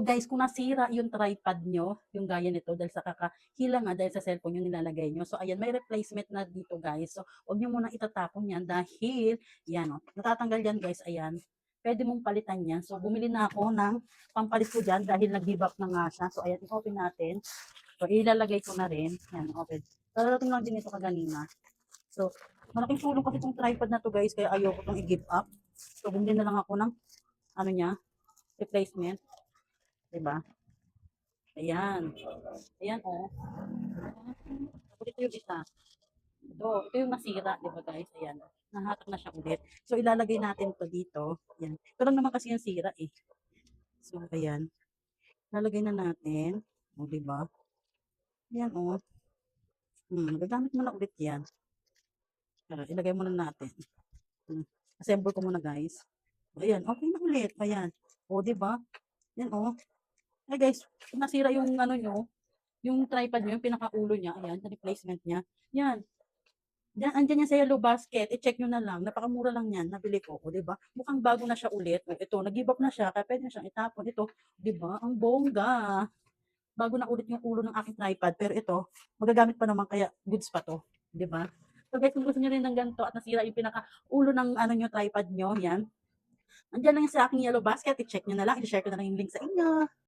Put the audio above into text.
guys, kung nasira yung tripod nyo, yung gaya nito, dahil sa kakahila nga, dahil sa cellphone yung nilalagay nyo. So, ayan, may replacement na dito, guys. So, huwag nyo muna itatapon yan dahil, yan, oh, natatanggal yan, guys, ayan. Pwede mong palitan yan. So, bumili na ako ng pampalit ko dyan dahil nag-give up na nga siya. So, ayan, i-open natin. So, ilalagay ko na rin. Yan, open. Darating lang din ito kaganina. So, malaking tulong kasi itong tripod na to, guys, kaya ayoko itong i-give up. So, bumili na lang ako ng, ano niya, replacement. Diba? Ayan. Ayan, oh. Tapos ito yung isa. Ito yung nasira, di ba guys? Ayan. Nahatak na siya ulit. So, ilalagay natin to dito. Ayan. Ito lang naman kasi yung sira eh. So, ayan. Lalagay na natin. O, di ba? Ayan, oh. Gagamit mo na ulit yan. Ilagay mo na natin. Assemble ko muna guys. Ayan, okay na ulit. Ayan. O, di ba? Ayan, oh. Ay guys, kung nasira yung ano nyo, yung tripod nyo, yung pinakaulo niya, ayan, replacement niya. Yan. Diyan, andyan yan sa yellow basket. I-check nyo na lang. Napakamura lang yan. Nabili ko. O, diba? Mukhang bago na siya ulit. O, ito, nag-give up na siya. Kaya pwede na siyang itapon. Ito, diba? Ang bongga. Bago na ulit yung ulo ng aking tripod. Pero ito, magagamit pa naman. Kaya goods pa to. Diba? So guys, kung gusto nyo rin ng ganito at nasira yung pinaka-ulo ng ano nyo, tripod nyo, yan. Andyan lang yan sa aking yellow basket. I-check nyo na lang. I-share ko na lang yung link sa inyo.